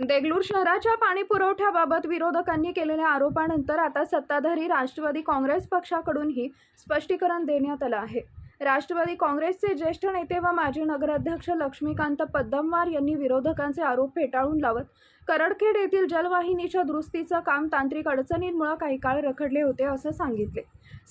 देगलूर शहराच्या पाणी पुरवठ्याबाबत विरोधकांनी केलेल्या आरोपानंतर आता सत्ताधारी राष्ट्रवादी काँग्रेस पक्षाकडूनही स्पष्टीकरण देण्यात आलं आहे। राष्ट्रवादी काँग्रेसचे ज्येष्ठ नेते व माजी नगराध्यक्ष लक्ष्मीकांत पद्मवार यांनी विरोधकांचे आरोप फेटाळून लावत करडखेड येथील जलवाहिनीच्या दुरुस्तीचं काम तांत्रिक अडचणींमुळे काही काळ रखडले होते असं सांगितले।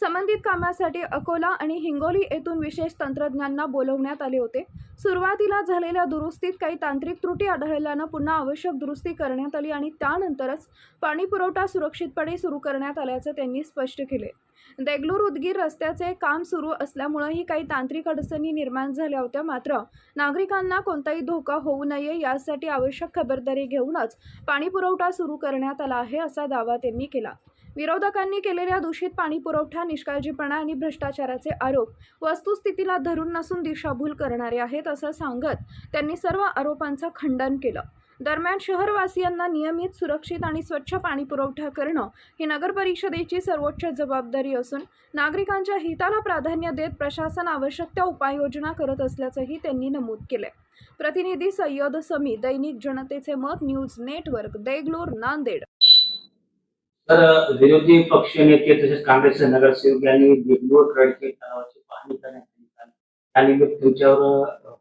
संबंधित कामासाठी अकोला आणि हिंगोली येथून विशेष तंत्रज्ञांना बोलवण्यात आले होते। सुरुवातीला झालेल्या दुरुस्तीत काही तांत्रिक त्रुटी आढळल्यानं पुन्हा आवश्यक दुरुस्ती करण्यात आली आणि त्यानंतरच पाणी पुरवठा सुरक्षितपणे सुरू करण्यात आल्याचं त्यांनी स्पष्ट केले। देगलूर उदगीर रस्त्याचे काम सुरू असल्यामुळेही काही तांत्रिक अडचणी निर्माण झाल्या होत्या, मात्र नागरिकांना कोणताही धोका होऊ नये यासाठी आवश्यक खबरदारी घेऊनच पाणी पुरवठा सुरू करण्यात आला आहे असा दावा त्यांनी केला। विरोधकांनी केलेल्या दूषित पाणी पुरवठा, निष्काळजीपणा आणि भ्रष्टाचाराचे आरोप वस्तुस्थितीला धरून नसून दिशाभूल करणारे आहेत असं सांगत त्यांनी सर्व आरोपांचं खंडन केलं। दरम्यान शहरवासियांना नियमित, सुरक्षित आणि स्वच्छ पाणी पुरवठा करणं ही नगर परिषदेची सर्वोच्च जबाबदारी असून नागरिकांच्या हिताला प्राधान्य देत प्रशासन आवश्यक त्या उपाययोजना करत असल्याचंही त्यांनी नमूद केलंय। प्रतिनिधी सय्यद समी, दैनिक जनतेचे मत, न्यूज नेटवर्क, देगलूर, नांदेड। तर विरोधी पक्ष नेते तसेच काँग्रेसचे नगरसेवक यांनी देगलूर करडखेड तलावाची पाहणी करण्यात आली। त्यानिमित्त तुमच्यावर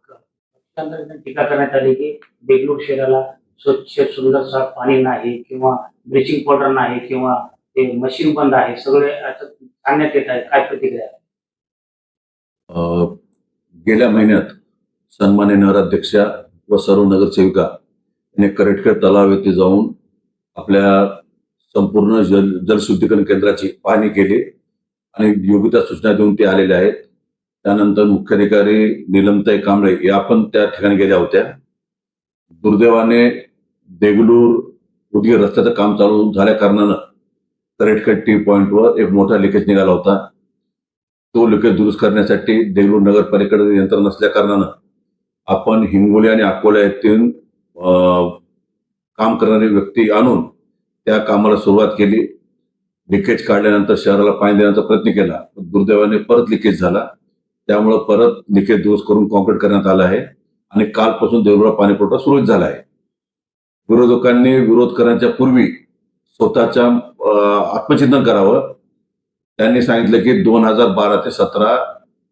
टीका करण्यात आली की देगलूर शहराला स्वच्छ, सुंदर, साफ पाणी नाही किंवा ब्लिचिंग पावडर नाही किंवा ते मशीन बंद आहे, सगळे असं सांगण्यात येत आहे। काय प्रतिक्रिया? गेल्या महिन्यात सन्मान्य नगराध्यक्षा व सर्व नगरसेविका यांनी करडखेड तलाव येथे जाऊन आपल्या संपूर्ण जलशुद्धीकरण केंद्राची पाहणी केली आणि योग्य त्या सूचना देऊन ते आलेले आहेत। त्यानंतर मुख्याधिकारी नीलमताई कांबळे या पण त्या ठिकाणी गेल्या होत्या। दुर्दैवाने देगलूर उदगीर रस्त्याचं काम चालू झाल्या कारणानं करडखेड टी पॉइंटवर एक मोठा लिकेज निघाला होता। तो लिकेज दुरुस्त करण्यासाठी देगलूर नगरपालिकेकडे यंत्रणा नसल्या कारणानं आपण हिंगोली आणि अकोला येथून काम करणारे व्यक्ती आणून त्या कामाला सुरुवात केली। लिकेज काढल्यानंतर शहराला पाणी देण्याचा प्रयत्न केला, दुर्दैवाने परत लिकेज झाला। त्यामुळे परत लिकेज दुरुस्त करून कॉन्क्रीट करण्यात आलं आहे आणि कालपासून देगलूरला पाणी पुरवठा सुरळीत झाला आहे। विरोधकांनी विरोध करण्याच्या पूर्वी स्वतःच्या आत्मचिंतन करावं। त्यांनी सांगितलं की 2012 ते 17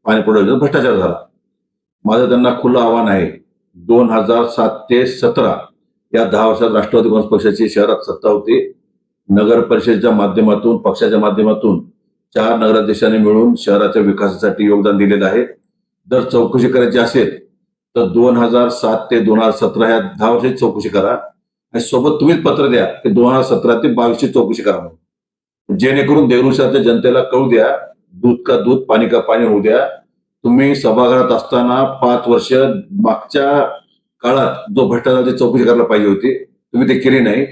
पाणी पुरवठ्याचा भ्रष्टाचार झाला। माझं त्यांना खुलं आव्हान आहे, 2007 ते 17 या 10 वर्षात राष्ट्रवादी काँग्रेस पक्षाची शहरात सत्ता होती। नगर परिषदेच्या माध्यमातून, पक्षाच्या माध्यमातून 4 नगराध्यक्षांनी मिळून शहराच्या विकासासाठी योगदान दिलेलं आहे। जर चौकशी करायची असेल तर 2007 ते 2017 या 10 वर्षाची चौकशी करा आणि सोबत तुम्हीच पत्र द्या की 2017 ते 22 ची चौकशी करा म्हणून, जेणेकरून देगलूर शहराच्या जनतेला कळू द्या, दूध का दूध, पाणी का पाणी होऊ द्या। तुम्ही सभागृहात असताना 5 वर्ष मागच्या काळात जो भ्रष्टाचाराची चौकशी करायला पाहिजे होती, तुम्ही ते केली नाही।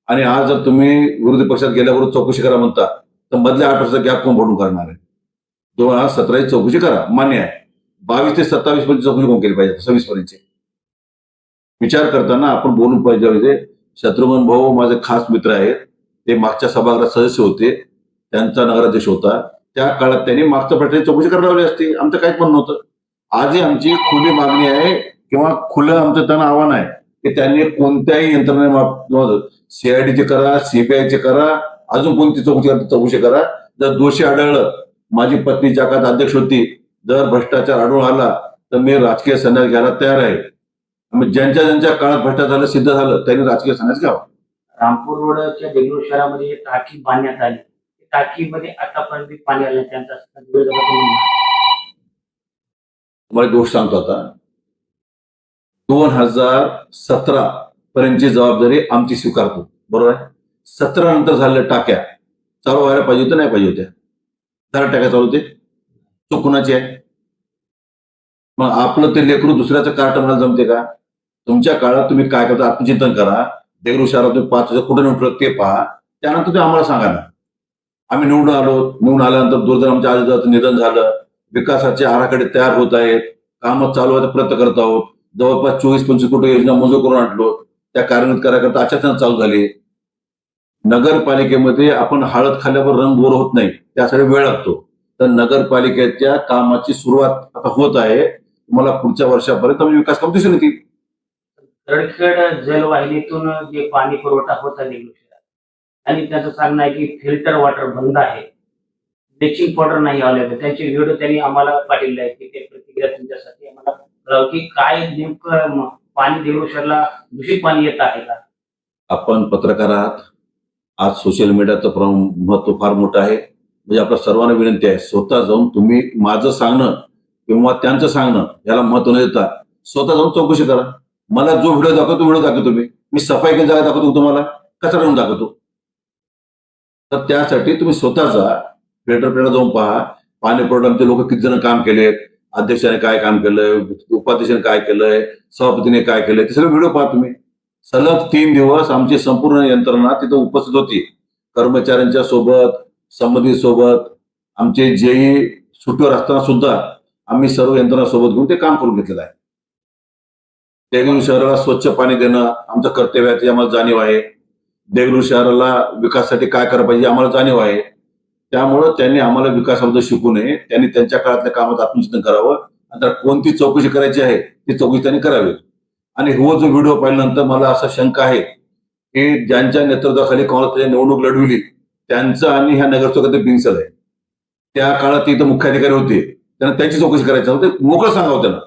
आणि आज जर तुम्ही विरोधी पक्षात गेल्यावर चौकशी करा म्हणता तर मधल्या 8 वर्षाचा गॅप कोण भरून करणार आहे? 2017 ची चौकशी करा, मान्य आहे। 22 ते 27 पर्यंत चौकशी कोण केली पाहिजे? 26 पर्यंत विचार करताना आपण बोलून पाहिजे। शत्रुघ्न भाऊ माझे खास मित्र आहेत, ते मागच्या सभागृहात सदस्य होते, त्यांचा नगराध्यक्ष होता। त्या काळात त्यांनी मागच्या भ्रष्टाचाराची चौकशी करायला लावली असती, आमचं काहीच म्हणणं नव्हतं। आजही आमची खुली मागणी आहे किंवा खुलं आमचं त्यांना आव्हान आहे की त्यांनी कोणत्याही यंत्रणेमार्फत सीआयडीचे करा, सीबीआयचे करा, अजून कोणती चौकशी करा। जर दोषी आढळलं, माझी पत्नी ज्या काळात अध्यक्ष होती, जर भ्रष्टाचार आढळून आला तर मी राजकीय संन्यास घ्यायला तयार आहे। ज्यांच्या काळात भ्रष्टाचार सिद्ध झालं त्यांनी राजकीय संन्यास घ्यावा। रामपूर रोडच्या देगलूर शहरामध्ये टाकी बांधण्यात आली, टाकीमध्ये आतापर्यंत पाणी आलं, त्यांचा तुम्हाला दोष सांगतो आता, 2017 पर्यंतची जबाबदारी आमची स्वीकारतो, बरोबर आहे। 17 नंतर झालेल्या टाक्या चालू व्हायला पाहिजे होत्या, नाही पाहिजे होत्या? 10 टाक्या चालू होते, तो कुणाची आहे? मग आपलं ते लेकरू दुसऱ्याचं कार्ट मला जमते का? तुमच्या काळात तुम्ही काय करता आत्मचिंतन करा। देगलूर शहरात तुम्ही 5 वर्ष कुठे निवडलं ते पहा, त्यानंतर तुम्ही आम्हाला सांगा ना। आम्ही निवडून आल्यानंतर दुर्दैवाने आमच्या आजोबाचं निधन झालं, विकासाचे आराखडे तयार होत आहेत, कामं चालू व्हायचा प्रयत्न करत आहोत, जवळपास 24-25 कोटी योजना मंजूर करून आणलो, त्या कार्यान्वित करायकरता अचानक चालू झाली। नगरपालिकेमध्ये आपण हळद खाल्ल्यावर रंग गोर होत नाही, त्यासाठी वेळ लागतो। तर नगरपालिकेच्या कामाची सुरुवात आता होत आहे, तुम्हाला पुढच्या वर्षापर्यंत विकास काम दिसून येतील। तळखेड जलवाहिनीतून जे पाणी पुरवठा होता देगलूर शहरात आणि त्यांचं सांगणं आहे की फिल्टर वॉटर बंद आहे, ब्लिचिंग पावडर नाही अवेलेबल. त्यांचे व्हिडिओ त्यांनी आम्हाला पाठवले आहे की ते प्रतिक्रिया तुमच्यासाठी आम्हाला कळावं की काय नेमकं पाणी देगलूर शहराला दूषित पाणी येत आहे का? आपण पत्रकार आहात. आज सोशल मीडियाचं महत्व फार मोठं आहे. म्हणजे आपल्या सर्वांना विनंती आहे, स्वतः जाऊन तुम्ही माझं सांगणं किंवा त्यांचं सांगणं याला महत्व न देता स्वतः जाऊन चौकशी करा. मला जो व्हिडिओ दाखवतो मी सफाई केली जागा दाखवतो तुम्हाला, कचरा घेऊन दाखवतो. तर त्यासाठी तुम्ही स्वतः जा, फिल्टर जाऊन पहा. पाणी पुरवठ्याचे लोक किती जण काम केलेत, अध्यक्षाने काय काम केलंय, उपाध्यक्षाने काय केलंय, सभापतीने काय केलंय, ते सगळे व्हिडिओ पहा तुम्ही. सलग 3 दिवस आमची संपूर्ण यंत्रणा तिथं उपस्थित होती. कर्मचाऱ्यांच्या सोबत, संबंधित सोबत, आमचे जेई सुट्टीवर असताना सुद्धा आम्ही सर्व यंत्रणा सोबत घेऊन ते काम करून घेतलेलं आहे. देगलूर शहराला स्वच्छ पाणी देणं आमचं कर्तव्य आहे, याची आम्हाला जाणीव आहे. देगलूर शहराला विकासासाठी काय करायला पाहिजे आम्हाला जाणीव आहे. त्यामुळं त्यांनी आम्हाला विकासाबद्दल शिकू नये, त्यांनी त्यांच्या काळातल्या कामात आत्मचिंतन करावं. आता कोणती चौकशी करायची आहे ती चौकशी त्यांनी करावी. आणि जो व्हिडिओ पाहिल्यानंतर मला असा शंका आहे की ज्यांच्या नेतृत्वाखाली काँग्रेसने निवडणूक लढविली त्यांचं आणि ह्या नगरसेवकाचं बिनसल आहे. त्या काळात इथं मुख्याधिकारी होते, त्यांना त्यांची चौकशी करायची होती, मोकळं सांगावं त्यांना.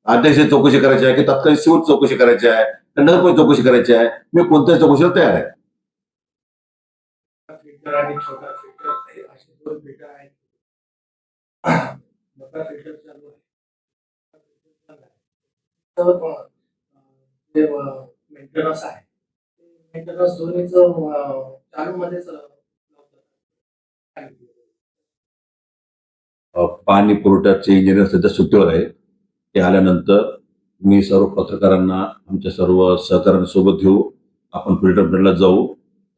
अध्यक्ष चौकशी करायची आहे की तत्कालीन सिव्हिल चौकशी करायची आहे, नगरपालिका चौकशी करायची आहे, मी कोणत्याही चौकशीला तयार आहे. फिल्टर आणि छोटा फिल्टर असे 2 फिल्टर आहेत. मोठा फिल्टर चालू आहे. तर जे मेंटेनन्स आहे, मेंटेनन्स दोन्हीचं चालू मध्येच पाणी पुरवठ्याचे इंजिनियर सध्या सुट्टीवर आहे. ते आल्यानंतर मी सर्व पत्रकारांना आमच्या सर्व सहकाऱ्यांसोबत घेऊ, आपण फिल्टर प्लांटला जाऊ,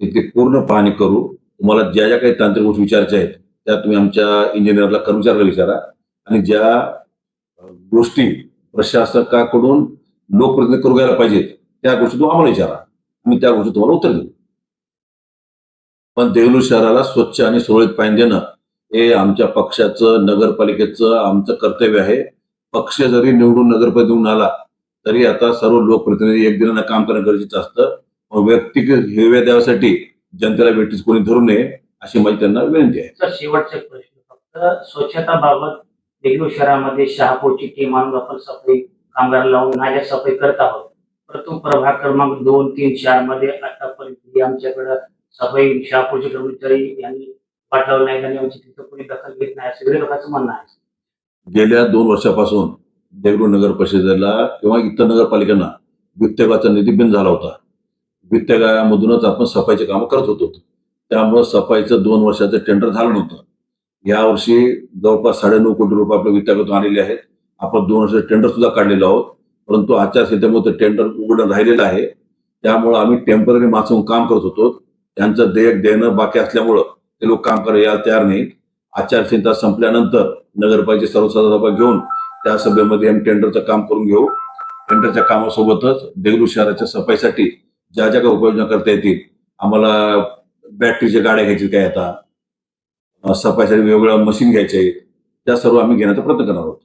तिथे पूर्ण पाहणी करू. तुम्हाला ज्या ज्या काही तांत्रिक गोष्टी विचारायच्या आहेत त्या तुम्ही आमच्या इंजिनियरला, कर्मचाऱ्याला विचारा. आणि ज्या गोष्टी प्रशासकाकडून लोकप्रतिनिधी करू घ्यायला पाहिजेत त्या गोष्टी तुम्ही आम्हाला विचारा, मी त्या गोष्टी तुम्हाला उत्तर देऊ. पण देगलूर शहराला स्वच्छ आणि सुरळीत पाणी देणं हे आमच्या पक्षाचं, नगरपालिकेचं आमचं कर्तव्य आहे. पक्ष जरी निवडून नगरपालिका देऊन आला तरी आता सर्व लोकप्रतिनिधी एक दिनानं काम करणं गरजेचं असतं. वैयक्तिक हिरव्या द्यासाठी जनतेला भेटीस कोणी धरू नये अशी माझी त्यांना विनंती आहे. तर शेवटचा प्रश्न, फक्त स्वच्छताबाबत देगलूर शहरामध्ये शहापूरची टीम आणून आपण सफाई कामगार लावून नाल्या सफाई करत आहोत, परंतु प्रभाग क्रमांक 2, 3, 4 मध्ये आतापर्यंत आमच्याकडे सफाई शहापूरचे कर्मचारी यांनी पाठवलं नाही आणि आमची तिथं कोणी दखल घेत नाही असं विरोधकाचं म्हणणं आहे. गेल्या 2 वर्षापासून देगलूर नगर परिषदेला किंवा इतर नगरपालिकांना वित्त आयोगाचा निधी बंद झाला होता. वित्त आयोगामधूनच आपण सफाईचे कामं करत होतो. त्यामुळे सफाईचं 2 वर्षाचं टेंडर झालं नव्हतं. यावर्षी जवळपास 9.5 कोटी रुपये आपल्या वित्त आयोगातून आलेले आहेत. आपण 2 वर्षाचं टेंडर सुद्धा काढलेलं आहोत, परंतु आचारसंहितेमुळे ते टेंडर उघडून राहिलेलं आहे. त्यामुळे आम्ही टेम्पररी माणसं काम करत होतो. त्यांचं देयक देणं बाकी असल्यामुळं ते लोक काम करायला तयार नाहीत. आचारसंहिता संपल्यानंतर नगरपालिकेचे सर्वसाधारण सभा घेऊन त्या सभेमध्ये आम्ही टेंडरचं काम करून घेऊ. टेंडरच्या कामासोबतच देगलूर शहराच्या सफाईसाठी ज्या ज्या काही उपाययोजना करता येतील, आम्हाला बॅटरीच्या गाड्या घ्यायची काय, आता सफाईसाठी वेगवेगळ्या मशीन घ्यायच्या आहेत, त्या सर्व आम्ही घेण्याचा प्रयत्न करणार आहोत.